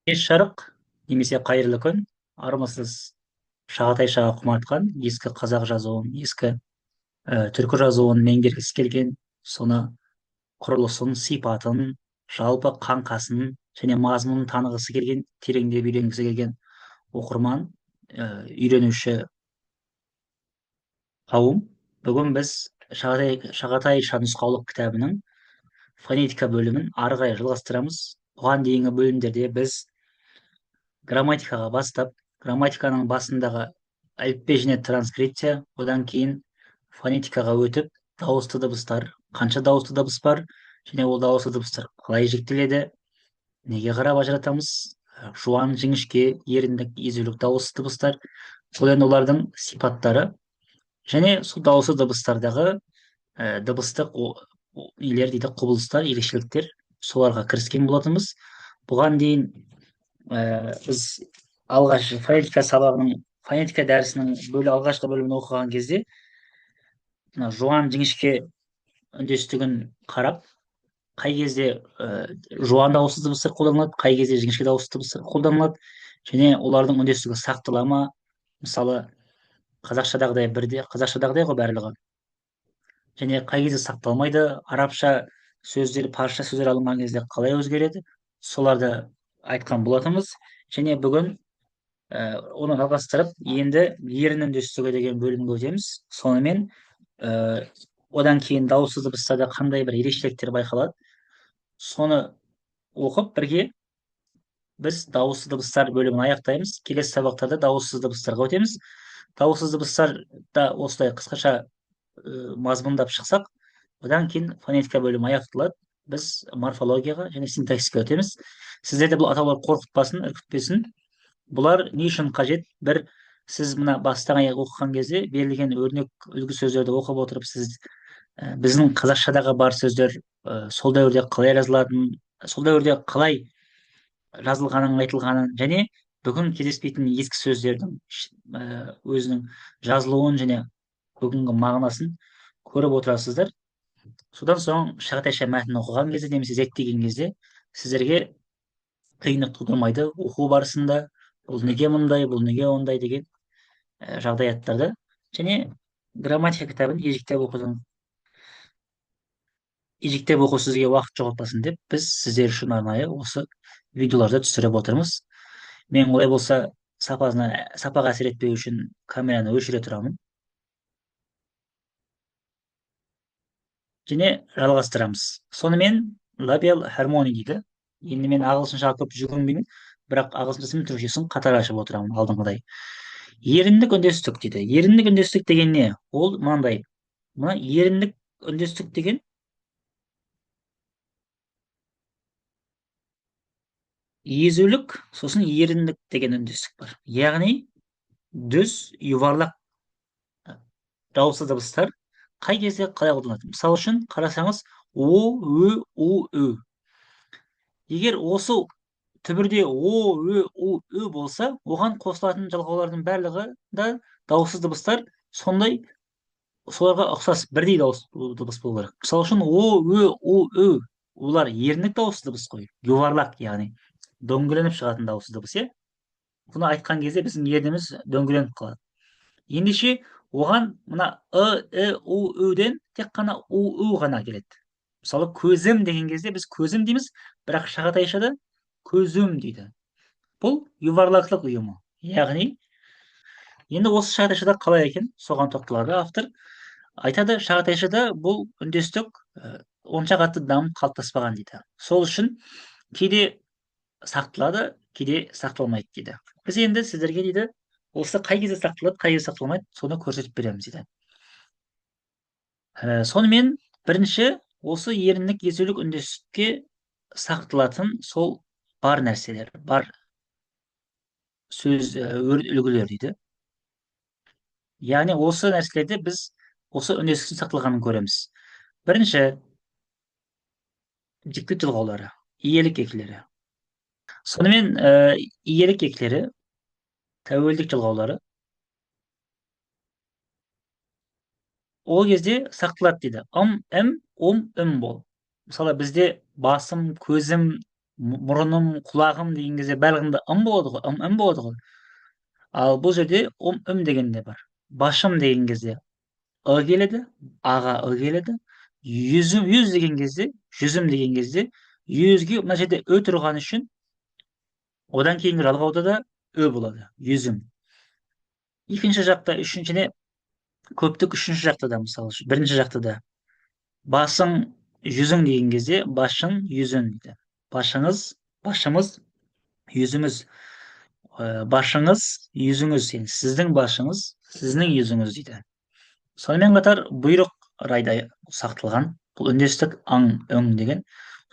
Кеш жарық немесе қайырлы күн армысыз шағатай құмартқан ескі қазақ жазуын, ескі түркі жазуын меңгергісі келген, соны құрылысын, сипатын, жалпы қаңқасын және мазмұнын танығысы келген, тереңдеп үйренгісі келген оқырман, үйренуші қауым. Бүгін біз шағатайша нұсқаулық кітабының фонетика бөлімін ары қарай жалғастырамыз. Бұған дейінгі бөлімдерде біз грамматикаға бастап, грамматиканың басындағы әліппе және транскрипция, одан кейін фонетикаға өтіп, дауысты дыбыстар, қанша дауысты дыбыс бар, және ол дауысты дыбыстар қалай жіктеледі, неге қарап ажыратамыз, жуан, жіңішке, еріндік, езулік дауысты дыбыстар, бұл енді олардың сипаттары, және сол дауысты дыбыстардағы дыбыстық нелер дейді, құбылыстар, ерекшеліктер, соларға кіріскен болатынбыз. Бұған дейін біз алғаш фонетика дәрісінің алғашқы бөлімін оқыған кезде жуан жіңішке үндестігін қарап, қай кезде жуан дауысты дыбыстар қолданылады, қай кезде жіңішке дауысты дыбыстар қолданылады, және олардың үндестігі сақтала ма. Мысалы, қазақшадағыдай ғой барлығы, және қай кезде сақталмайды, арабша сөздер, парсша сөздер алынған кезде қалай өзгереді, соларды айтқан болатынбыз. Және бүгін оны жалғастырып, енді ерін үндестігі деген бөлімге өтеміз. Сонымен одан кейін дауыссыз дыбыстарда қандай бір ерекшеліктер байқалады, соны оқып бірге біз дауыссыз дыбыстар бөлімін аяқтаймыз. Келесі сабақтарда дауыссыз дыбыстарға өтеміз. Дауыссыз дыбыстарда осылай қысқаша мазмұндап шықсақ, одан кейін фонетика бөлімі аяқталады. Біз морфологияға және синтаксиске өтеміз. Сіздерді бұл атаулар қорқытпасын, үркітпесін. Бұлар не үшін қажет? Бір, сіз мына бастан аяқ оқыған кезде берілген өрнек үлгі сөздерді оқып отырып, сіз біздің қазақшадағы бар сөздер сол дәуірде қалай жазылатынын, сол дәуірде қалай жазылғанын, айтылғанын, және бүгін кездеспейтін ескі сөздердің өзінің жазылуын және бүгінгі мағынасын көріп отырасыздар. Содан соң шағатайша мәтін оқыған кезде немесе зерттеген кезде сіздерге қиындық тудырмайды оқу барысында, бұл неге мұндай, бұл неге ондай деген жағдаяттарды. Және грамматика кітабын ежіктеп оқу сізге уақыт жоғалтпасын деп, біз сіздер үшін арнайы осы видеоларды түсіріп отырмыз. Мен олай болса сапаға әсер етпеу үшін камераны өшіре тұрамын. Және жалғастырамыз. Сонымен лабиал хармони дейді. Енді мен ағылшынша көп жүгінбеймін, бірақ ағылшынша мен түркішесін қатар ашып отырамын алдыңғыдай. Еріндік үндестік дейді. Еріндік үндестік деген не? Ол мынандай. Мына еріндік үндестік деген езулік, сосын еріндік деген үндестік бар. Яғни дүз, юварлақ дауысты дыбыстар қай кезде қалай қолданылады? Мысалы үшін қарасаңыз, о, ө, у, ү. Егер осы түбірде о, ө, у, ү болса, оған қосылатын жалғаулардың барлығы да дауыссыз дыбыстар сондай, соларға ұқсас бірдей дыбыс болу керек. Мысалы үшін о, ө, у, ү, олар ерінік дауысты дыбыс қой. Юварлақ, яғни дөңгеленіп шығатын дауысты дыбыс, иә? Бұны айтқан кезде біздің ерніміз дөңгеленіп қалады. Ендеше оған мына у, үден тек қана у ғана келеді. Мысалы, көзім деген кезде біз көзім дейміз, бірақ шағатайшада көзім дейді. Бұл юварлақлық ұйымы. Яғни, енді осы шағатайшада қалай екен, соған тоқталады автор. Айтады, шағатайшада бұл үндестік онша қатты дамып қалыптаспаған дейді. Сол үшін кейде сақталады, кейде сақталмайды дейді. Біз енді сіздерге дейді, осы қай кезде сақталады, қай кезде сақталмайды, соны көрсетіп береміз дейді. Сонымен бірінші осы еріндік езулік үндестікке сақталатын сол бар нәрселер, бар сөз үлгілер дейді. Яғни осы нәрселерде біз осы үндестіктің сақталғанын көреміз. Бірінші, диктік жалғаулары, иелік екілері. Сонымен иелік екілері, тәуелдік жалғаулары ол кезде сақталады дейді. Үм бол. Мысалы, бізде басым, көзім мұрыным, құлағым деген кезде барлығында ым болады ғой, ым болады ғой. Ал бұл жерде үм деген де бар. Башым деген кезде ы келеді, аға ы келеді. Жүз деген кезде, жүзім деген кезде, yüзге мына жерде ö тұрғаны үшін одан кейінгі жалғауда да ö болады. Yüzüm. Екінші жақта, үшіншіне көптік үшінші жақта да мысалы, бірінші жақта да басың, жүзің деген кезде башың, yüzün дейді. Башыңыз, башымыз, yüzümüz. Башыңыз, yüzіңіз, yani сіздің башыңыз, сіздің yüzіңіз дейді. Сонымен қатар бұйрық райда сақталған. Бұл үндестік аң, өң деген.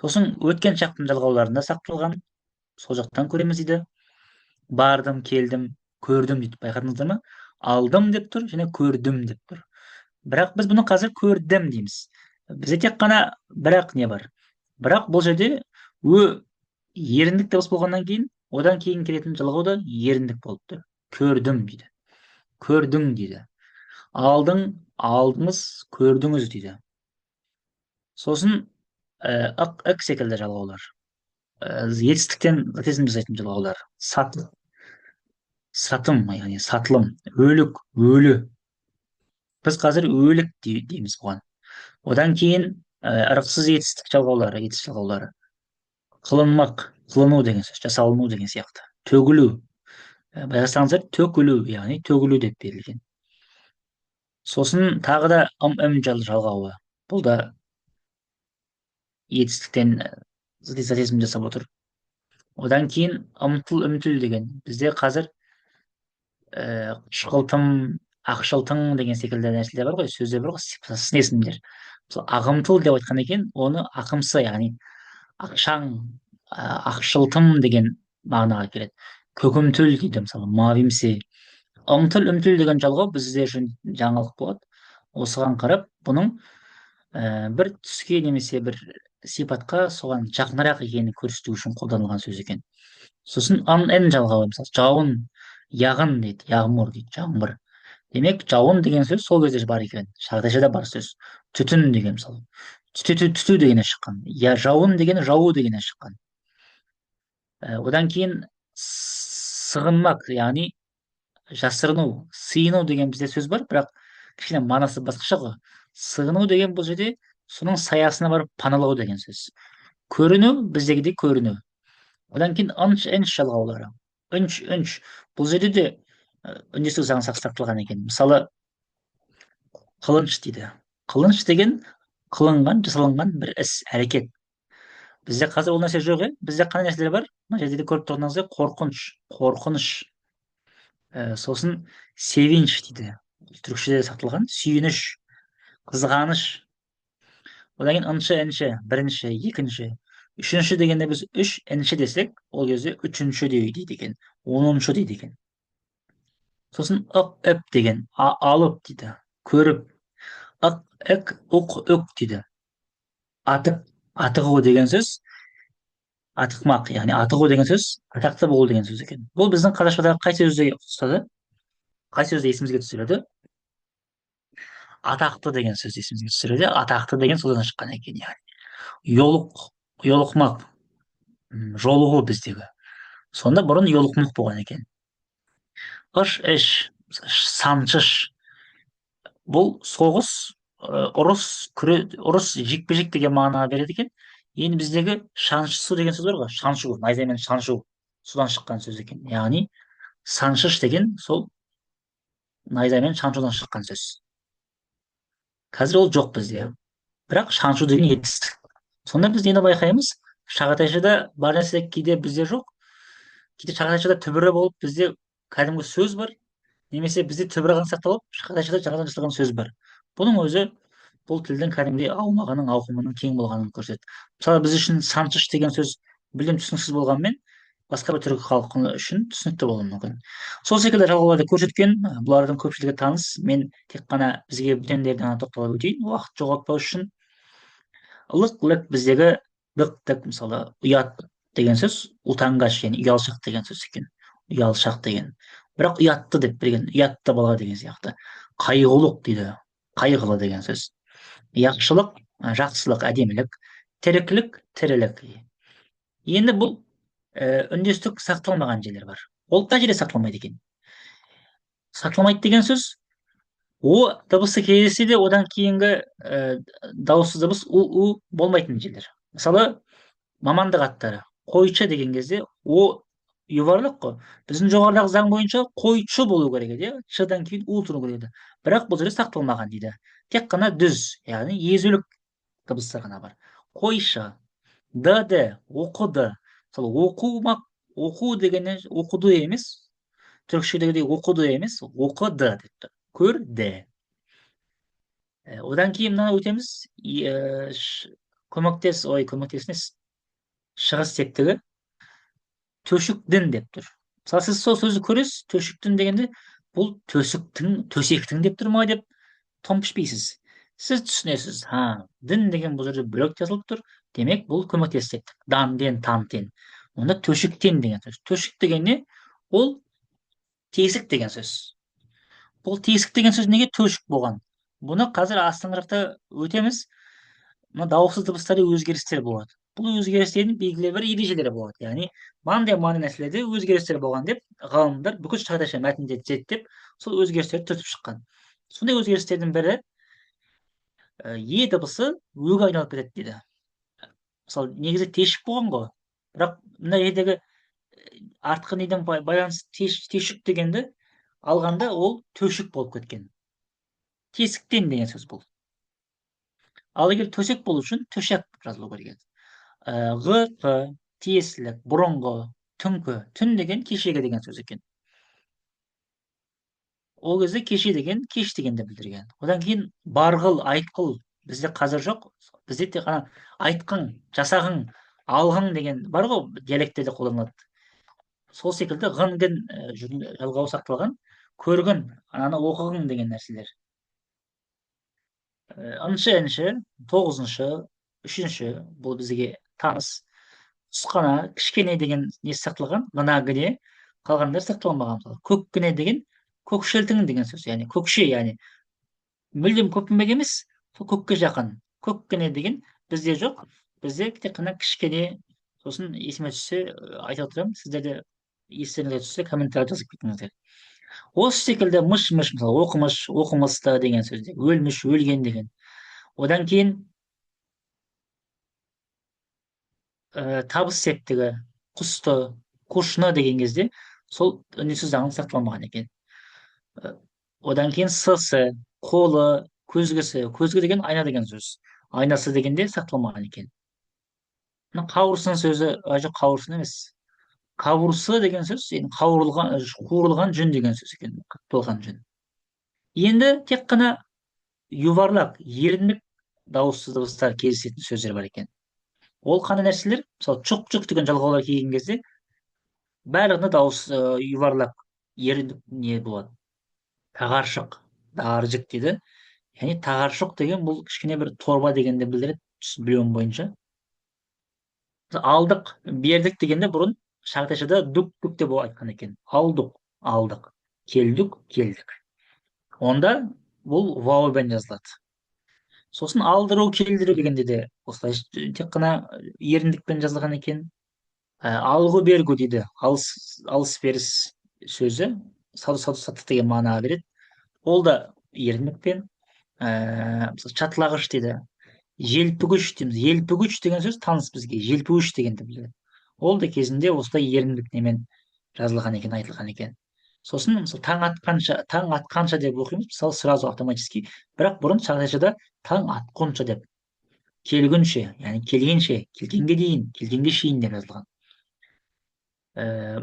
Сосын өткен шақтың жалғауларында сақталған. Сол жақтан көреміз дейді. Бардым, келдім, көрдім дейді. Байқадыңыздар ма? Алдым деп тұр, және көрдім деп тұр. Бірақ біз бұны қазір көрдім дейміз. Бізде тек қана бірақ не бар. Бірақ бұл жерде ө еріндік дыбыс болғаннан кейін, одан кейін келетін жалғау да еріндік болып тұр. Көрдім дейді. Көрдің дейді. Алдың, алдыңыз, көрдіңіз дейді. Сосын ық, ік секілді жалғаулар. Етістіктен өтесін жасайтын жалғаулар. Сатым, яғни сатылым. Өлік, өлі. Біз қазір өлік дейміз бұған. Одан кейін ырықсыз етістік жалғаулары, етіс жалғаулары. Қылынмақ, қылыну деген сөз, жасалыну деген сияқты. Төгілу. Байқасаңыздар, төкілу, яғни төгілу деп берілген. Сосын тағы да ым жалғауы. Бұл да етістіктен затезм жасап отыр. Одан кейін ымтыл, үмтіл деген. Бізде қазір қышқылтым, ақшылтың деген секілді нәрселер бар ғой, сөздер бар ғой, сын. Мысалы, ағымтыл деп айтқан екен, оны ақымсы, яғни ақшаң, ақшылтым деген мағынаға келеді. Көгімтіл дейді, мысалы, мавимсе. Ымтыл, үмтіл деген жалғау бізде үшін жаңалық болады. Осыған қарап, бұның бір түске немесе бір сипатқа соған жақынырақ екенін көрсету үшін қолданылған сөз екен. Сосын ын жалғауы, мысалы, жауын, яғын дейді, яғмұр дейді, жаңбыр. Демек, жауын деген сөз сол кезде бар екен. Шағдайшада бар сөз. Түтін деген мысалы. Түту дегеннен шыққан. Я жауын деген жауы дегеннен шыққан. Одан кейін сығынмақ, яғни жасырыну, сыйыну деген бізде сөз бар, бірақ кішкене мағынасы басқаша ғой. Сығыну деген бұл жерде соның саясына барып паналау деген сөз. Көріну біздегідей көріну. Одан кейін үнш жалғаулары. Үнш. Бұл жерде де үндестік заңы сақталған екен. Мысалы, қылынш дейді. Қылынш деген қылынған, жасалынған бір іс, әрекет. Бізде қазір ол нәрсе жоқ, бізде қандай нәрселер бар? Мына жерде де көріп тұрғаныңыздай қорқыныш. Сосын севинш дейді. Түркшеде сақталған сүйініш, қызғаныш. Одан кейін інші, бірінші, екінші. Үшінші дегенде біз інші десек, ол кезде үшінші дейді екен, оныншы дейді екен. Сосын үп деген, алып дейді, көріп. Үк, үк дейді. Атығу деген сөз, атықмақ, яғни атығу деген сөз, атақты болу деген сөз екен. Бұл біздің қазақшадағы қай сөзде ұстады? Қай сөзді есімізге түсіреді? Атақты деген сөз есімізге түсіреді. Атақты деген содан шыққан екен, яғни. Йолықмақ, жолығу біздегі. Сонда бұрын йолықмақ болған екен. Іш, саншыш. Бұл соғыс, ұрыс, жекпе-жек деген мағынаға береді екен. Енді біздегі шаншысу деген сөз бар ғой, шаншу, найзамен шаншу, содан шыққан сөз екен. Яғни саншыш деген сол найзамен шаншудан шыққан сөз. Қазір ол жоқ бізде. Бірақ шаншу деген етістік. Сонда біз нені байқаймыз? Шағатайшада бар нәрсе кейде бізде жоқ. Кейде шағатайшада түбірі болып бізде кәдімгі сөз бар. Немесе бізде түбірі ғана сақталып, шағатайшада жаңадан жасалған сөз бар. Бұның өзі бұл тілдің кәдімгідей аумағының, ауқымының кең болғанын көрсетеді. Мысалы, біз үшін саншыш деген сөз мүлдем түсініксіз болғанмен, басқа бір түркі халқы үшін түсінікті болуы мүмкін. Сол секілді жалғауларды көрсеткен, бұлардың көпшілігі таныс. Мен тек қана бізге бүтендерден ғана тоқталып өтейін, уақыт жоғалтпау үшін. Лық біздегі лық, мысалы, ұят деген сөз, ұтаңғаш, яғни ұялшақ деген сөз екен. Ұялшақ деген. Бірақ ұятты деп берген, ұятты бала деген сияқты. Қайғылық дейді, қайғылы деген сөз. Яқшылық, жақсылық, әдемілік. Тіріклік, тірілік. Енді бұл үндестік сақталмаған жерлер бар. Ол қай жерде сақталмайды екен? Сақталмайды деген сөз о дыбысы кездессе де одан кейінгі дауыссыз дыбыс у болмайтын жерлер. Мысалы, мамандық аттары. Қойшы деген кезде о юварлық қой. Біздің жоғарыдағы заң бойынша қойшы болу керек еді, иә. Шыдан кейін у тұру керек еді. Бірақ бұл жерде сақталмаған дейді. Тек қана дүз, яғни езулік дыбыстар ғана бар. Қойшы, д, оқыды. Мысалы, оқу дегеннен оқыды емес, түркішедегідей оқыды емес, оқыды деп тұр. Көрді. Одан кейін мынаны өтеміз. Көмектес емес, шығыс тектігі төшіктің деп тұр. Мысалы, сіз сол сөзді көресіз, төшіктің дегенде, бұл төсектің деп тұр ма деп томпішпейсіз. Сіз түсінесіз, дін деген бұл жерде бөлек жазылып тұр. Демек, бұл көмектес тектік. Данден, тантен. Онда төшіктен деген сөз. Төшік деген не? Ол тесік деген сөз. Бұл тесік деген сөз неге төшік болған? Бұны қазір астыңғырақта өтеміз. Мына дауыссыз дыбыстарда өзгерістер болады. Бұл өзгерістердің белгілі бір ережелері болады. Яғни мынандай нәрселерде өзгерістер болған деп ғалымдар бүкіл шарташа мәтінде зерттеп, сол өзгерістерді түртіп шыққан. Сондай өзгерістердің бірі е дыбысы өге айналып кетеді дейді. Мысалы, негізі тешік болған ғой. Бірақ мына жердегі артқы неден байланысты тешік дегенді алғанда ол төшік болып кеткен. Тесіктен деген сөз бұл. Ал егер төсек болу үшін төшек жазылу керек еді. Қ, тиесілік, бұрынғы, түнгі. Түн деген кешегі деген сөз екен. Ол кезде кеше деген кеш дегенді білдірген. Одан кейін барғыл, айтқыл бізде қазір жоқ. Бізде тек қана айтқың, жасағың, алғың деген бар ғой, диалекттерде қолданылады. Сол секілді ғын жалғауы сақталған. Көргін, ананы оқығың деген нәрселер. Ыншы, інші, тоғызыншы, үшінші, бұл бізге таныс. Тұсқана, кішкене деген не сақталған, мына гіне, қалғандар сақталмаған. Көккіне деген көкшелтің деген сөз, яғни көкше, яғни мүлдем көкпімек емес, сол көкке жақын. Көккіне деген бізде жоқ, бізде тек қана кішкене. Сосын есіме түссе айтып отырамын, сіздер де естеріңізге түссе комментарий жазып кетіңіздер. Осы секілді мысалы, оқымыш, оқымысты деген сөзде, өлміш, өлген деген. Одан кейін табыс септігі, құсты, құшны деген кезде сол үндеусіз заңы сақталмаған екен. Одан кейін сысы, қолы, көзгісі. Көзгі деген айна деген сөз. Айнасы дегенде сақталмаған екен. Мына қауырсын сөзі, жоқ, қауырсын емес. Қауырсы деген сөз, қуырылған жүн деген сөз екен. Қақталған жүн. Енді тек қана юварлақ, еріндік дауыссыз дыбыстар кездесетін сөздер бар екен. Ол қандай нәрселер? Мысалы, чұқ деген жалғаулар келген кезде барлығында дауыс юварлақ, еріндік не болады? Тағаршық, дағаржық дейді. Яғни тағаршық деген бұл кішкене бір торба дегенді білдіреді, білуім бойынша. Алдық, бердік дегенде бұрын шарташыда дук деп айтқан екен. алдық. Келдік. Онда бұл вауben жазылады. Сосын алдыру, келдіру дегенде де осылай тек қана еріндікпен жазылған екен. Алғы бергу дейді. Алыс беріс сөзі сату деген мағынаға береді. Ол да еріндікпен. Мысалы, чатлағыш дейді. Желпігіш дейміз. Елпігіш деген сөз таныс бізге. Желпігіш дегенді білдіреді. Ол да кезінде осылай еріндік немен жазылған екен, айтылған екен. Сосын мысалы таң атқанша деп оқимыз, мысалы сразу автоматически. Бірақ бұрын шағдайшада таң атқанша деп, келгенше, яғни келгенше, келгенге дейін, келгенге шейін деп жазылған.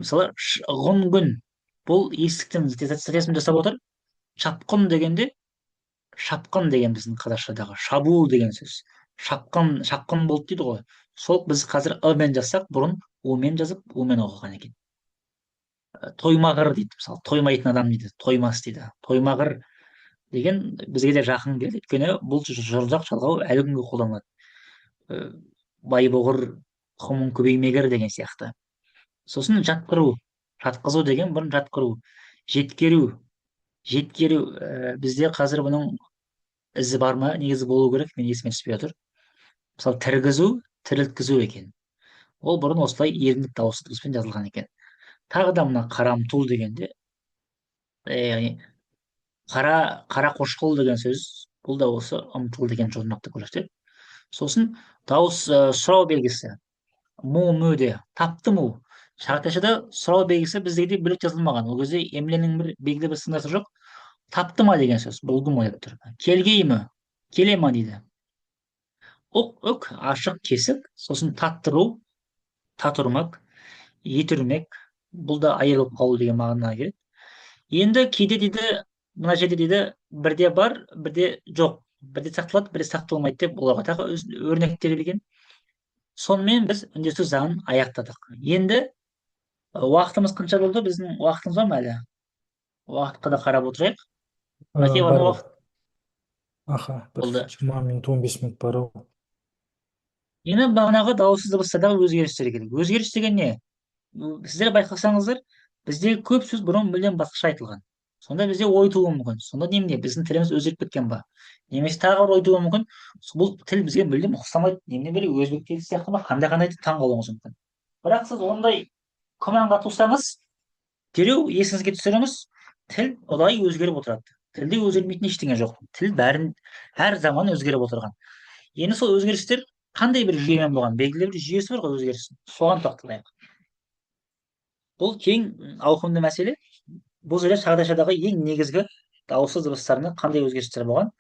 Мысалы ғұн бұл есіктің статьясын жасап отыр. Шапқын дегенде, шапқын деген біздің қазақшадағы шабуыл деген сөз. Шапқын болды дейді ғой. Сол біз қазір мен жазсақ, бұрын мен жазып, мен оқыған екен. Тоймағыр дейді, мысалы, тоймайтын адам дейді, тоймас дейді. Тоймағыр деген бізге де жақын келді. Өйткені бұл жұрзақ жалғау әлі күнге қолданылады. Байбоғыр, құмын көбеймегір деген сияқты. Сосын жатқыру, жатқызу деген бұрын жатқыру. Жеткеру, бізде қазір бұның ізі бар ма, негізі болу керек, мен есіме түспей отыр. Мысалы, тіргізу, тірілткізу екен. ол бұрын осылай еріндік дауысты дыбыспен жазылған екен. Тағы да мына қарамтұл дегенде, яғни қара қара қошқыл деген сөз, бұл да осы ымтыл деген жұрнақта көрсетеді. Сосын дауыс сұрау белгісі му мөде тапты му. Шарташыда сұрау белгісі біздегідей бөлек жазылмаған. Ол кезде емленің бір белгілі бір сыңдасы жоқ. Тапты ма деген сөз. Болды ма деп тұр. Келгей ме? Келе ма дейді. Ұк үк ашық кесік. Сосын таттыру, татырмак, етірмек. Бұл да айырылып қалу деген мағынаға келеді. Енді кейде дейді, мына жерде дейді, бірде бар, бірде жоқ. Бірде сақталады, бірде сақталмайды деп оларға тағы өрнектер берген. Сонымен біз үндестік заңын аяқтадық. Енді уақытымыз қанша болды? Біздің уақытымыз бар ма әлі? Уақытқа да қарап отырайық. Мәке, бар Бар ма бар. уақыт? Аха, бір Болды. 20 минут 15 минут бар ау. Енді бағанағы дауыссыз дыбыстардағы өзгерістер керек. Өзгеріс деген не? Сіздер байқасаңыздар, бізде көп сөз бұрын мүлдем басқаша айтылған. Сонда бізде ой тууы мүмкін. Сонда немене, біздің тіліміз өзгеріп кеткен ба? Немесе тағы бір ой тууы мүмкін. Бұл тіл бізге мүлдем ұқсамайды. Немене бір өзбек тілі сияқты ма? Қандай деп таң қалуыңыз мүмкін. Бірақ сіз ондай күмәнға туссаңыз, дереу есіңізге түсіріңіз, тіл ұдайы өзгеріп отырады. Тілде өзгермейтін ештеңе жоқ. Тіл бәрін әр заман өзгеріп отырған. Енді сол өзгерістер қандай бір жүйемен болған? Белгілі бір жүйесі бар ғой өзгерістің. Соған тоқталайық. Бұл кең ауқымды мәселе. Бұл жерде шағдашадағы ең негізгі дауыссыз дыбыстарында қандай өзгерістер болған,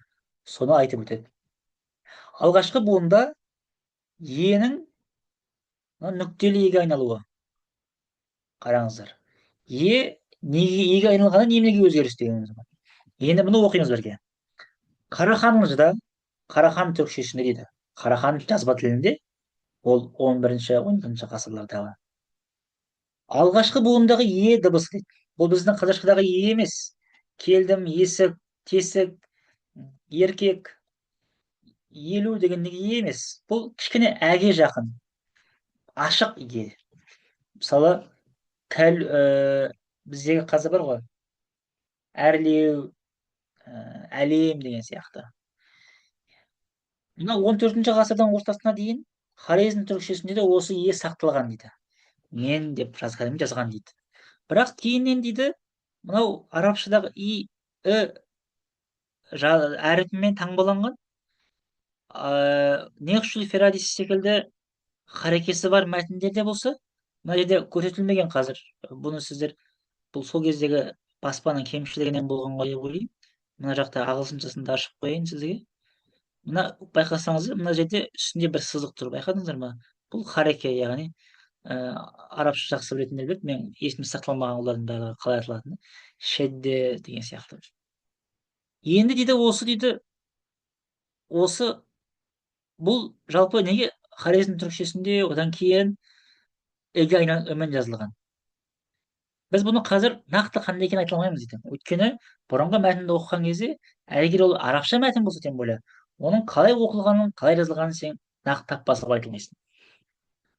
соны айтып өтеді. Алғашқы буында енің нүктелі еге айналуы. Қараңыздар. Е неге еге айналғаны неменеге өзгеріс дегеніміз бар. Енді бұны оқимыз бірге. Қараханлыда, Қарахан түркшесінде дейді. Қарахан жазба тілінде, ол 11-ші 12-ші ғасырлардағы. Алғашқы буындағы е дыбысы дейді. Бұл біздің қазақшадағы е емес. Келдім, есік, тесік, еркек, елу деген е емес. Бұл кішкене әге жақын. Ашық е. Мысалы, біздегі қазір бар ғой. Әрлеу, әлем деген сияқты. Мына 14-ші ғасырдан ортасына дейін хорезм түркшесінде де осы е сақталған дейді. Мен деп жазған дейді. Бірақ кейіннен дейді, мынау арабшадағы и әріпімен таңбаланған неқшул ферадис секілді харекесі бар мәтіндерде болса, мына жерде көрсетілмеген қазір. Бұны сіздер бұл сол кездегі баспаның кемшілігінен болған ғой деп ойлаймын. Мына жақта ағылшыншасын да ашып қояйын сізге. Мына байқасаңыздар, мына жерде үстінде бір сызық тұр. Байқадыңыздар ма? Бұл хареке, яғни арабша жақсы білетіндер біледі. Мен есімде сақталмаған олардың барлығы қалай аталатыны. Шедде деген сияқты. Енді дейді осы бұл жалпы неге хорезм түркшесінде одан кейін эге үмен жазылған. Біз бұны қазір нақты қандай екенін айта алмаймыз дейді. Өйткені бұрынғы мәтінді оқыған кезде, егер ол арабша мәтін болса, тем более, оның қалай оқылғанын, қалай жазылғанын сен нақты тап басып айта алмайсың.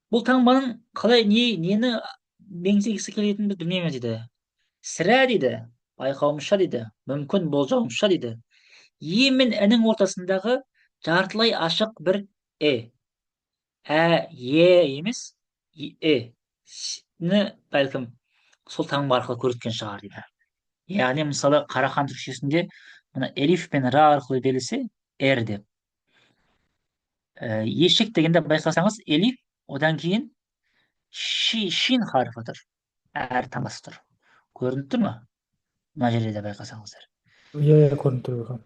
Бұл таңбаның қалай нені меңзегісі келетінін біз білмейміз дейді. Сірә дейді, байқауымша дейді, мүмкін болжауымша дейді. Е мен әнің ортасындағы жартылай ашық бір емес, ні бәлкім сол таңба арқылы көрсеткен шығар дейді. Яғни мысалы қарахан түркшесінде мына элиф пен ра арқылы берілсе р деп. Ешік дегенде байқасаңыз элиф, одан кейін шин харфы тұр. Әр тамасы тұр. Көрініп тұр ма? Мына жерде де байқасаңыздар. Иә, көрініп тұр екен.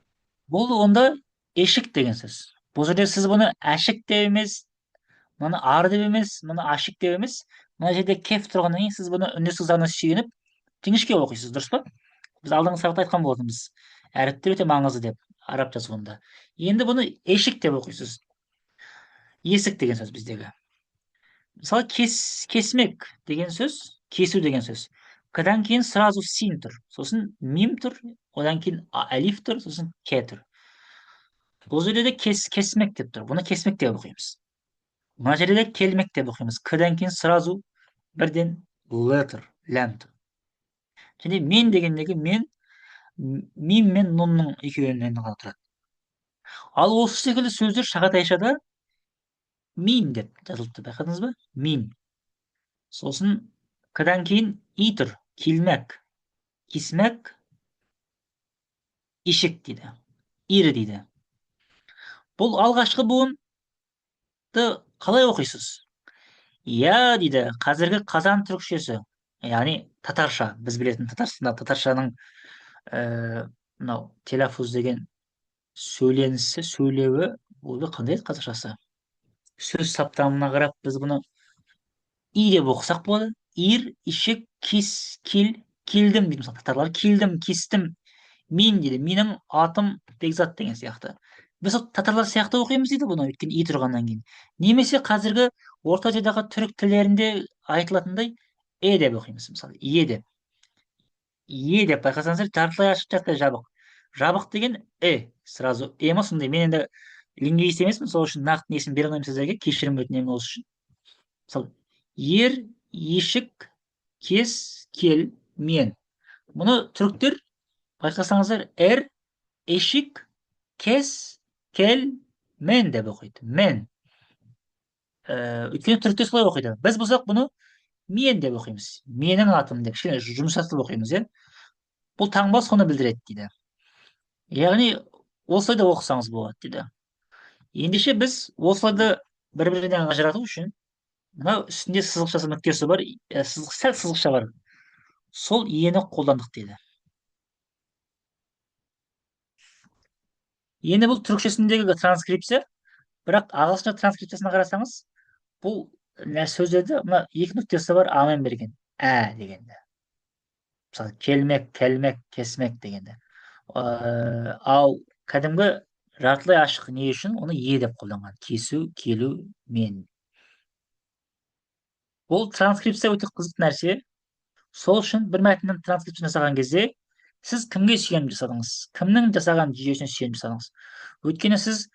Бұл онда ешік деген сөз. Бұл жерде сіз бұны әшік деп емес, мұны ар деп емес, мұны ашық деп емес. Мына жерде кеф тұрғаннан кейін сіз бұны үндестік заңына сүйеніп жіңішке оқисыз, дұрыс па? Біз алдыңғы сабақта айтқан болатынбыз. Әріптер өте маңызды деп араб жазуында. Енді бұны ешік деп оқисыз. Есік деген сөз біздегі. Мысалы кесмек деген сөз, кесу деген сөз. Кадан кейін сразу син тұр. Сосын мим тұр, одан кейін алиф тұр, сосын ке тұр. Бұл жерде де кесмек деп тұр. Бұны кесмек деп оқимыз. Мына жерде де келмек деп оқимыз. Кадан кейін сразу бірден л тұр, ләм тұр. Және мен дегендегі мен мим мен нунның 2-нен ғана тұрады. Ал осы секілді сөздер шағатайшада Мин деп жазылыпты, байқадыңыз ба? Мин. Сосын кыдан кейін и тұр. Килмәк, кисмәк, ишік дейді. Ир дейді. Бұл алғашқы буынды қалай оқисыз? Я дейді, қазіргі қазан түрікшесі, яғни татарша, біз білетін татаршаның мынау телафуз деген сөйленісі, сөйлеуі, бұл қандай еді қазақшасы? Сөз саптамына қарап біз бұны и деп оқысақ болады. Ир, ишек, кис, килдім дейді. Мысалы, татарлар килдім, кистім, мен дейді. Менің атым бекзат деген сияқты. Біз татарлар сияқты оқимыз дейді бұны, өйткені и тұрғаннан кейін. Немесе қазіргі Орта Азиядағы түрік тілдерінде айтылатындай деп оқимыз. Мысалы, деп. Деп байқасаңыздар, жартылай ашық, жартылай жабық. Жабық деген сразу. Ма сондай. Мен енді лингвист емеспін, сол үшін нақты несін бере алмаймын сіздерге. Кешірім өтінемін осы үшін. Мысалы, ер, ешік, кес, кел, мен. Мұны түріктер байқасаңыздар эшик, кес, кел, мен деп оқиды. Мен. Өйткені түріктер солай оқиды. Біз болсақ бұны мен деп оқимыз. Менің атым деп кішкене жұмсартып оқимыз, иә. Бұл таңба соны білдіреді дейді. Яғни осылай да оқысаңыз болады дейді. Ендеше біз осыларды бір-бірінен ажырату үшін мынау үстінде сызықшасы нүктесі бар, сәл сызықша бар. Сол ені қолдандық дейді. Енді бұл түрікшесіндегі транскрипция, бірақ ағылшынша транскрипциясына қарасаңыз, бұл сөздерді мына екі нүктесі бар амен берген. Дегенде. Мысалы, келмек, келмек, кесмек дегенде. Ал кәдімгі жартылай ашық не үшін оны деп қолданған. Кесу, келу, мен. Бұл транскрипция өте қызық нәрсе. Сол үшін бір мәтіннің транскрипциясын жасаған кезде сіз кімге сүйеніп жасадыңыз? Кімнің жасаған жүйесіне сүйеніп жасадыңыз? Өйткені сіз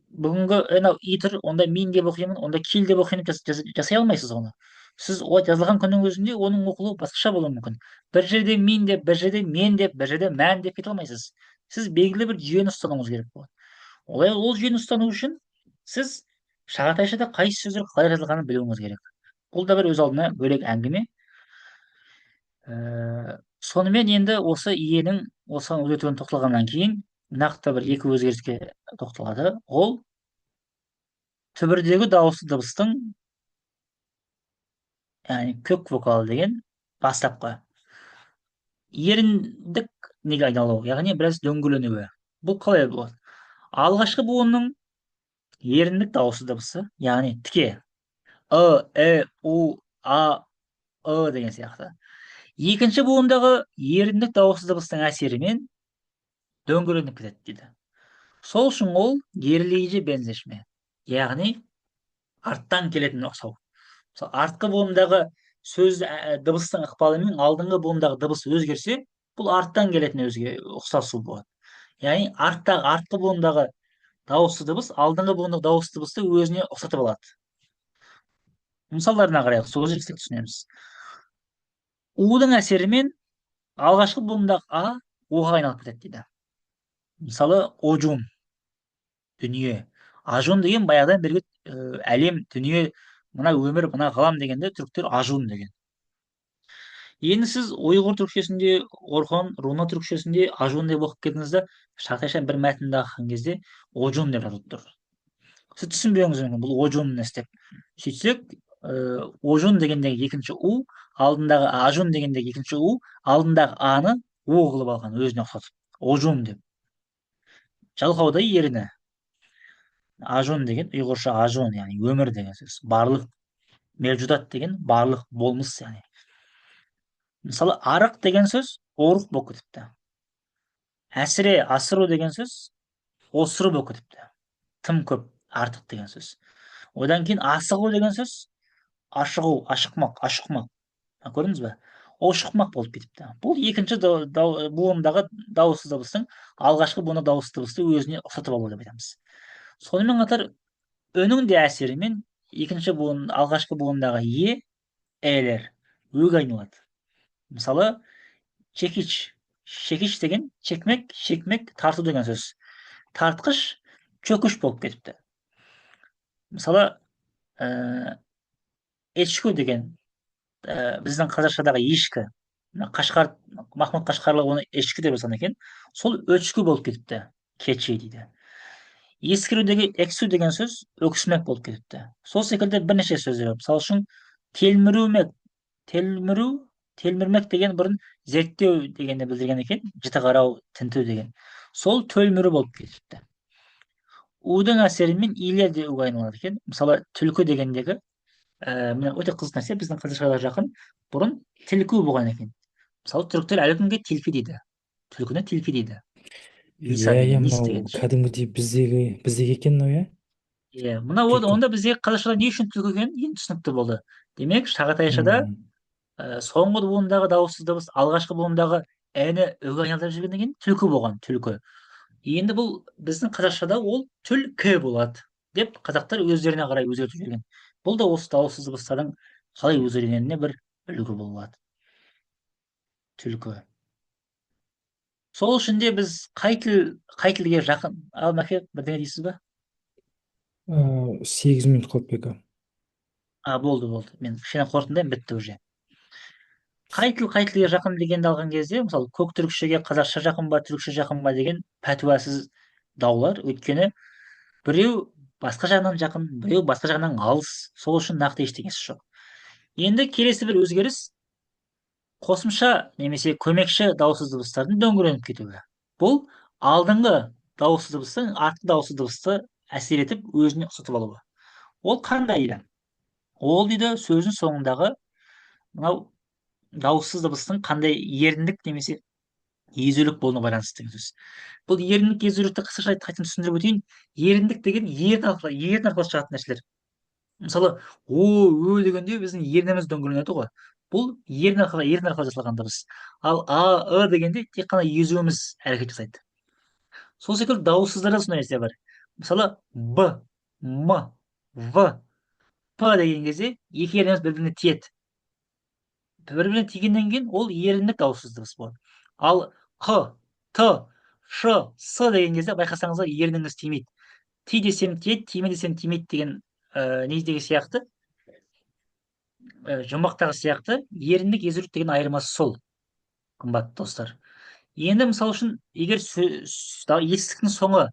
бүгінгі и тұр, онда мен деп оқимын, онда кил деп оқимын жасай алмайсыз оны. Сіз олай жазылған күннің өзінде оның оқылуы басқаша болуы мүмкін. Бір жерде мен деп, бір жерде мен деп, бір жерде мән деп кете алмайсыз. Сіз белгілі бір жүйені ұстануыңыз керек болады. Ол жүйені ұстану үшін сіз шағатайшада қайсы сөздер қалай жазылғанын білуіңіз керек. Бұл да бір өз алдына бөлек әңгіме. Сонымен енді осы иенің осыған өзгертуіне тоқталғаннан кейін нақты бір екі өзгеріске тоқталады. Ол түбірдегі дауысты дыбыстың, яғни көк вокал деген бастапқы еріндік неге айналуы, яғни біраз дөңгеленуі. Бұл қалай болады? Алғашқы буынның еріндік дауысты дыбысы, яғни тіке у, а, деген сияқты. Екінші буындағы еріндік дауысты дыбыстың әсерімен дөңгеленіп кетеді дейді. Сол үшін ол герлейже бензешме, яғни арттан келетін ұқсау. Артқы буындағы сөз дыбыстың ықпалымен алдыңғы буындағы дыбыс өзгерсе, бұл арттан келетін ұқсасу болады. Яғни артқы буындағы дауысты дыбыс алдыңғы буындағы дауысты дыбысты өзіне ұқсатып алады. Мысалдарына қарайық, сол жетістік түсінеміз. У-ның әсерімен алғашқы буындағы а о-ға айналып кетеді дейді. Мысалы, ожун, дүние. Ажун деген баяғыдан бергі әлем, дүние, мына өмір, мына ғалам дегенде түріктер ажун деген. Енді сіз ұйғыр түрікшесінде, Орхон, руна түрікшесінде ажун деп оқып кетіңізде, шағатайша бір мәтінді аққан кезде ожун деп жазылып тұр. Сіз түсінбеуіңіз мүмкін, бұл ожун не істеп. Сөйтсек, ожун дегендегі екінші у, алдындағы ажун дегендегі екінші у, алдындағы аны о қылып алған, өзіне ұқсатып. Ожун деп. Жалқаудай еріні. Ажун деген ұйғырша ажун, яғни өмір деген сөз. Барлық, мевжудат деген барлық болмыс, яғни. Мысалы, арық деген сөз оруқ болып кетіпті. Әсіре, асыру деген сөз осыру болып кетіпті. Тым көп, артық деген сөз. Одан кейін асығу деген сөз ашығу, ашықмақ. Көрдіңіз бе? Ол шықмақ болып кетіпті. Бұл екінші буындағы дауысты дыбыстың алғашқы буындағы дауысты дыбысты өзіне ұқсатып алу деп айтамыз. Сонымен қатар өнің де әсерімен екінші буын, алғашқы буындағы әлер өг айналады. Мысалы, шекиш деген чекмек, шекмек, тарту деген сөз. Тартқыш, чөкіш болып кетіпті. мысалы ешкі деген біздің қазақшадағы ешкі, мына қашқар, махмұд қашқарлы оны ешкі деп жазған екен, сол өчкі болып кетіпті, keçи дейді. Ескірудегі эксу деген сөз өксімек болып кетіпті. Сол секілді бірнеше сөздер бар. Мысалы үшін телмірумек, телміру, телмірмек деген бұрын зерттеу дегенді білдірген екен, жіті қарау, тінту деген. Сол төлміру болып кетіпті. Удың әсерімен илер де уға айналады екен. Мысалы түлкі дегендегі мына өте қызық нәрсе, біздің қазақшаға жақын, бұрын тілкі болған екен. Мысалы түріктер әлі күнге тілкі дейді. Түлкіні тілкі дейді. Иса Иә, иә, деген, ис мынау деген. кәдімгідей біздегі екен мынау, иә. Иә, мына Түлкі. онда бізде қазақшада не үшін түлкі екені енді түсінікті болды. Демек, шағатайшада М, соңғы буындағы дауыссыз дыбыс алғашқы буындағы әні үге айналдырып жүргеннен кейін түлкі болған, түлкі. Енді бұл біздің қазақшада ол түлкі болады деп қазақтар өздеріне қарай өзгертіп жіберген. Бұл да осы дауыссыз дыбыстардың қалай өзгергеніне бір үлгі болады. Түлкі. Сол үшін де біз қай тілге жақын, ал Мәке бірдеңе дейсіз ба? 8 минут қалып бека. Болды. Мен кішкене қорытындаймын, бітті уже. Қай тілге жақын дегенді алған кезде, мысалы, көк түрікшеге қазақша жақын ба, түрікше жақын ба деген пәтуасыз даулар. Өйткені біреу басқа жағынан жақын, біреу басқа жағынан алыс. Сол үшін нақты ештеңесі жоқ. Енді келесі бір өзгеріс қосымша немесе көмекші дауыссыз дыбыстардың дөңгеленіп кетуі. Бұл алдыңғы дауыссыз дыбыстың артқы дауыссыз дыбысты әсер етіп өзіне ұқсатып алуы. Ол қандай дейді? Ол дейді сөздің соңындағы мынау дауыссыз дыбыстың қандай еріндік немесе езулік болуына байланысты деген сөз. Бұл еріндік езулікті қысқаша қайтадан түсіндіріп өтейін. Еріндік деген ерін арқылы шығатын нәрселер. Мысалы, дегенде біздің ерніміз дөңгеленеді ғой. Бұл ерін арқылы жасалған дыбыс. Ал дегенде тек қана езуіміз әрекет жасайды. Сол секілді дауыссыздарда сондай нәрсе бар. Мысалы, б, м, в, п деген кезде екі ерніміз бір-біріне тиеді. Бір-біріне тигеннен кейін ол еріндік дауыссыз дыбыс болады. Ал қ, т, ш, с деген кезде байқасаңыздар ерніңіз тимейді. Ти десем тиеді, тиме десем тимейді деген недегі сияқты, жұмбақтағы сияқты еріндік езулік деген айырмасы сол, қымбатты достар. Енді мысалы үшін егер етістіктің соңы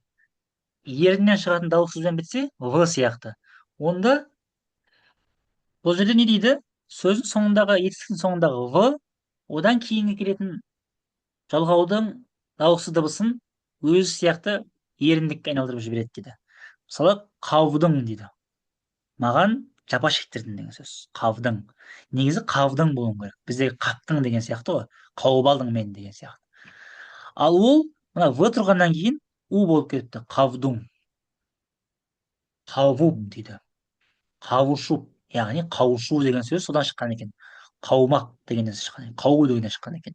еріннен шығатын дауыссызбен бітсе, в сияқты. Онда бұл жерде не дейді? Сөздің соңындағы, етістіктің соңындағы в, одан кейінгі келетін жалғаудың дауыссыз дыбысын өзі сияқты еріндікке айналдырып жібереді дейді. Мысалы, қаудың дейді. Маған жапа шектірдің деген сөз. Қавдың. Негізі қавдың болуы керек. Біздегі қаптың деген сияқты ғой. Қауып алдың мен деген сияқты. Ал ол мына в тұрғаннан кейін у болып кетіпті. Қавдың. Қавуп дейді. Қауышу, яғни қауышу деген сөз содан шыққан екен. Қаумақ дегеннен шыққан екен. Қауу дегеннен шыққан екен.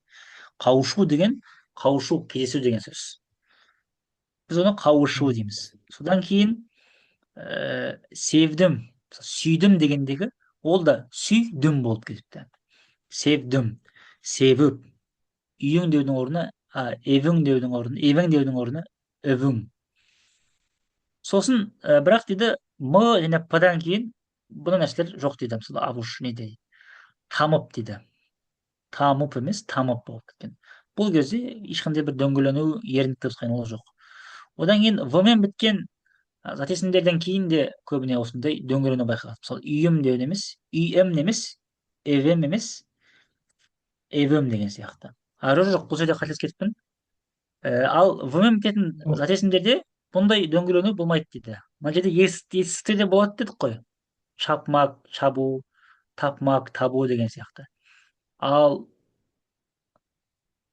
Қауышу деген қауышу, кездесу деген сөз. Біз оны қауышу дейміз. Содан кейін севдім, сүйдім дегендегі ол да сүйдім болып кетіпті. Севдім, севіп, үйің деудің орнына евің деудің орнына өвің. Сосын бірақ дейді м және п-дан кейін бұны нәрселер жоқ дейді. Мысалы, авуш не дейді? Тамып дейді. Тамып емес, тамып болып кеткен. Бұл кезде ешқандай бір дөңгелену, еріндік дыбыс қайнауы жоқ. Одан кейін в-мен біткен зат есімдерден кейін де көбіне осындай дөңгелену байқалады. Мысалы, үйім деу емес, үйім емес, евем емес, евем деген сияқты. Жоқ, бұл жерде қателесіп кетіппін. Ал в-мен бітетін зат есімдерде бұндай дөңгелену болмайды дейді. Мына жерде етістіктерде болады дедік қой. Шапмак, шабу, тапмак, табу деген сияқты. Ал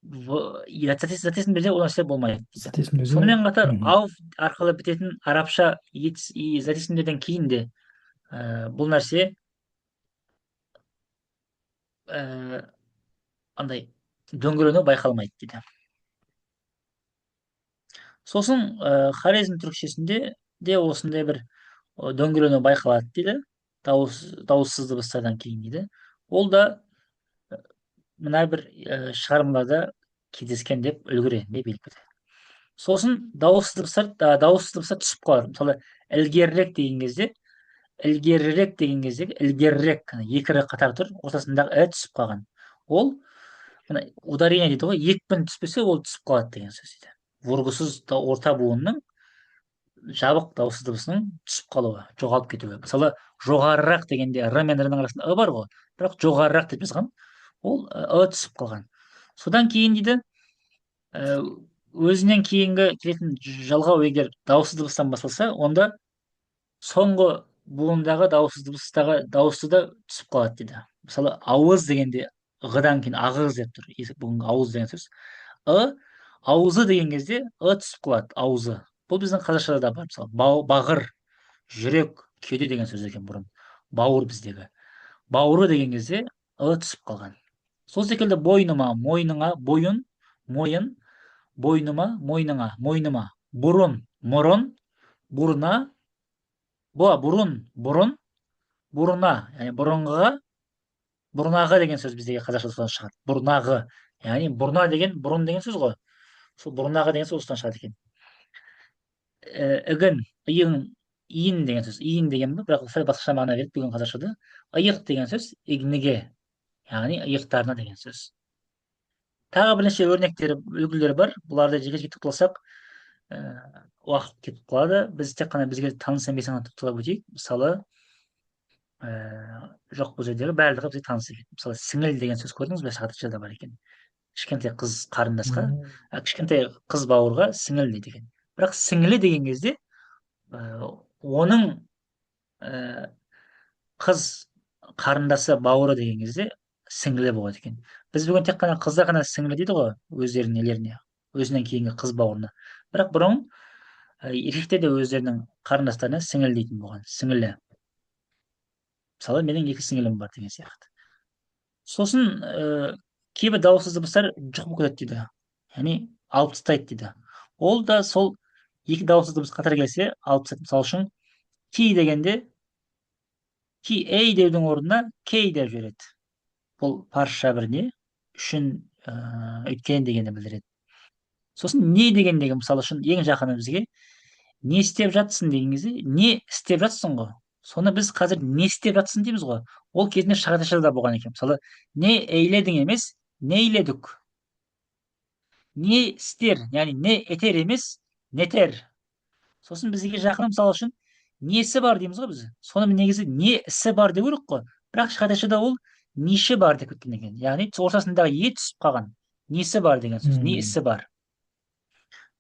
зат есімдерде ол нәрсе болмайды дейді. Зат есімдерде. Сонымен қатар Мгм. ав арқылы бітетін арабша зат есімдерден кейін де бұл нәрсе андай дөңгелену байқалмайды дейді. Сосын хорезм түрікшесінде де осындай бір дөңгелену байқалады дейді. Дауыссыз дыбыстардан кейін дейді. Ол да мына бір шығармаларда кездескен деп үлгі ретінде белгілі. Сосын дауыссыз дыбыстар түсіп қалады. Мысалы, ілгерірек деген кезде ілгерірек деген кездегі ілгерірек екі р қатар тұр, ортасындағы і түсіп қалған. Ол мына ударение дейді ғой, екпін түспесе ол түсіп қалады деген сөз дейді. Вұрғысыз орта буынның жабық дауыссыз дыбысының түсіп қалуы, жоғалып кетуі. Мысалы, жоғарырақ дегенде р мен р-ның арасында бар ғой, бірақ жоғарырақ деп жазған, ол түсіп қалған. Содан кейін дейді, өзінен кейінгі келетін жалғау егер дауыссыз дыбыстан басталса, онда соңғы буындағы дауыссыз дыбыстағы дауысты да түсіп қалады дейді. Мысалы, ауыз дегенде ғ-дан кейін ағыз деп тұр. Бүгінгі ауыз деген сөз. Аузы деген кезде түсіп қалады, аузы. Бұл біздің қазақшада да бар. Мысалы, бағыр, жүрек, кеуде деген сөз екен бұрын. Бауыр біздегі. Бауыры деген кезде түсіп қалған. Сол секілді бойныма, мойныңа, бойын, мойын, бойныма, мойныңа, мойныма, бұрын, мұрын, бұрына, бұрын, бұрын, бұрына, яғни бұрынғыға, бұрнағы деген сөз біздегі қазақша содан шығады. Бұрнағы, яғни бұрна деген бұрын деген сөз ғой. Сол бұрнағы деген сөз осыдан шығады екен. Үгін, иын, иін деген сөз. Иін деген бірақ сәл басқаша мағына береді бүгін қазақшада. Иық деген сөз игніге, яғни иықтарына деген сөз. Тағы бірнеше өрнектері, үлгілері бар. Бұларды жеке-жеке тоқталсақ, уақыт кетіп қалады. Біз тек қана бізге таныс емес тоқталып өтейік. Мысалы, жоқ бұл жердегі барлығы бізге таныс екен. Мысалы, сіңіл деген сөз көрдіңіз бе? Шағатайшада бар екен. Кішкентай қыз қарындасқа, кішкентай қыз бауырға сіңіл дейді екен. Бірақ сіңілі деген кезде оның қыз қарындасы бауыры деген кезде сіңілі болады екен. Біз бүгін тек қана қыздар ғана сіңілі дейді ғой, өздерінің нелеріне, өзінен кейінгі қыз бауырына. Бірақ бұрын еркектер де өздерінің қарындастарына сіңіл дейтін болған, сіңілі. Мысалы, менің 2 сіңілім бар деген сияқты. Сосын кейбір дауыссыз дыбыстар жоқ болып кетеді дейді. Яғни алып тастайды дейді. Ол да сол 2 дауыссыз дыбыс қатар келсе алып тастайды. Мысалы үшін ки дегенде ки ей деудің орнына кей деп жібереді. Бұл парша бір не үшін өйткен дегенді білдіреді. Сосын не дегендегі мысалы үшін ең жақыны бізге не істеп жатсың деген кезде не істеп жатсың ғой. Соны біз қазір не істеп жатсың дейміз ғой. Ол кезінде шағатайшада да болған екен. Мысалы, не ейледің емес, не ейледік. Не істер, яғни не етер емес, нетер. Сосын бізге жақын мысалы үшін несі бар дейміз ғой біз. Соны негізі не ісі бар деу керек қой. Бірақ шағатайшада ол неші бар деп кеткен екен. Яғни ортасындағы е түсіп қалған. Несі бар деген сөз. Не ісі бар.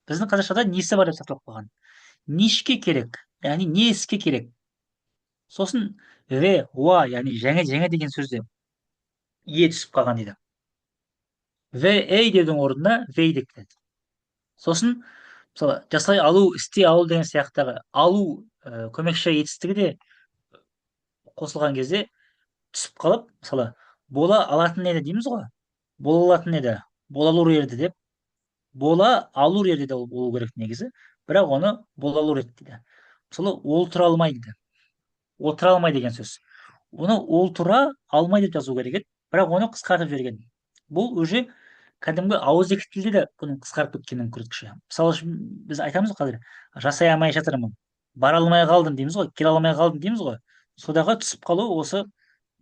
Біздің қазақшада несі бар деп сақталып қалған. Нешке керек, яғни не іске керек. Сосын ве, уа, яғни жаңа деген сөзде е түсіп қалған дейді. Ве, ей деудің орнына вей деп кетеді. Сосын мысалы, жасай алу, істей алу деген сияқтағы алу көмекші етістігі де қосылған кезде түсіп қалып, мысалы, бола алатын еді дейміз ғой. Бола алатын еді, бола алур еді деп, бола алур еді де болу керек негізі, бірақ оны бола алур еді дейді. Мысалы, ол тұра алмай дейді. Отыра алмай деген сөз. Оны ол тұра алмай деп жазу керек еді, бірақ оны қысқартып жіберген. Бұл уже кәдімгі ауызекі тілде де бұның қысқарып кеткенін көрсеткіші. Мысалы үшін біз айтамыз ғой қазір, жасай алмай жатырмын, бара алмай қалдым дейміз ғой, келе алмай қалдым дейміз ғой. Содағы түсіп қалу осы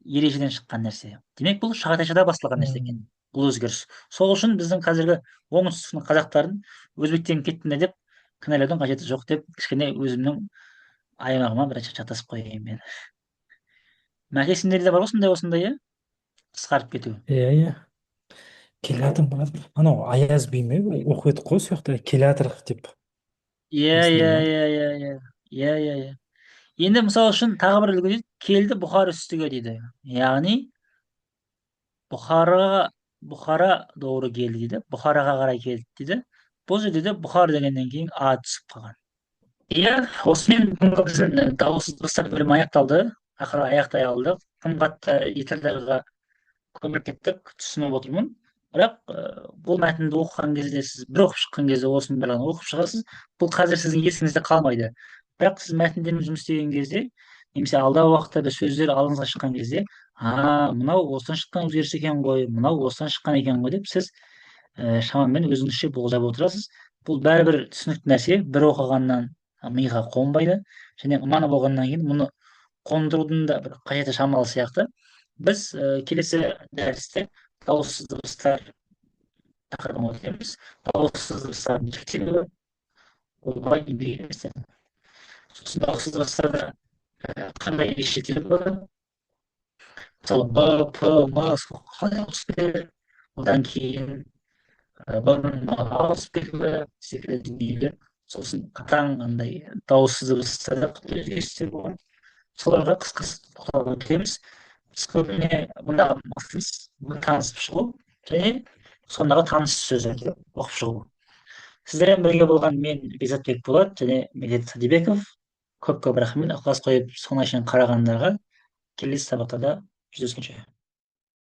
ережеден шыққан нәрсе. Демек бұл шағатайшада басталған нәрсе екен. Бұл өзгеріс. Сол үшін біздің қазіргі оңтүстіктің қазақтарын өзбектен кеттіңдер деп кінәлаудың қажеті жоқ деп кішкене өзімнің аймағыма бір жаттасып қояйын мен. Мәке, сендерде бар осындай, иә? Қысқарып кету. Иә. Келатыр бар. Анау Аяз би ме оқып едік қой, сол жақта келатыр деп. Иә. Енді мысалы үшін тағы бір үлгі дейді, келді бұхар үстіге дейді. Яғни Бұхара doğru келді дейді. Бұхараға қарай келді дейді. Бұл жерде де бұхар дегеннен кейін а түсіп қалған. Иә, осымен бүгінгі біздің дауыссыз дыбыстар бөлімі аяқталды. Ақыры аяқтай алдық. Тым қатты детальдарға көмек кеттік, түсініп отырмын. Бірақ бұл мәтінді оқыған кезде сіз бір оқып шыққан кезде осының барлығын оқып шығасыз. Бұл қазір сіздің есіңізде қалмайды. Бірақ сіз мәтіндермен жұмыс істеген кезде, немесе алдағы уақытта бір сөздер алдыңызға шыққан кезде, мынау осыдан шыққан өзгеріс екен ғой, мынау осыдан шыққан екен ғой деп сіз шамамен өзіңізше болжап отырасыз. Бұл бәрібір түсінікті нәрсе, бір оқығаннан миға қонбайды, және мана болғаннан кейін мұны қондырудың да бір қажеті шамалы сияқты. Біз келесі дәрісте дауыссыз дыбыстар тақырыбын өтеміз. Дауыссыз дыбыстардың жіктелуі, ол қалай еңбек етеді. Сосын дауыссыз дыбыстарда қандай ерекшеліктер болады? Мысалы б, п, м қалай ауысып кетеді? Одан кейін б мен м ауысып кетуі секілді дүниелер. Сосын қатаң андай дауыссыз дыбыстарда қандай өзгерістер болады. Соларға қысқасы тоқталып өтеміз. Біз көбіне мұндағы мақсатымыз танысып шығу және сондағы таныс сөздерді оқып шығу. Сіздермен бірге болған мен Бекзатбек Болат және Медет Садибеков. Көп көп рахмет ықылас қойып соңына шейін қарағандарға. Келесі сабақтарда жүздескенше.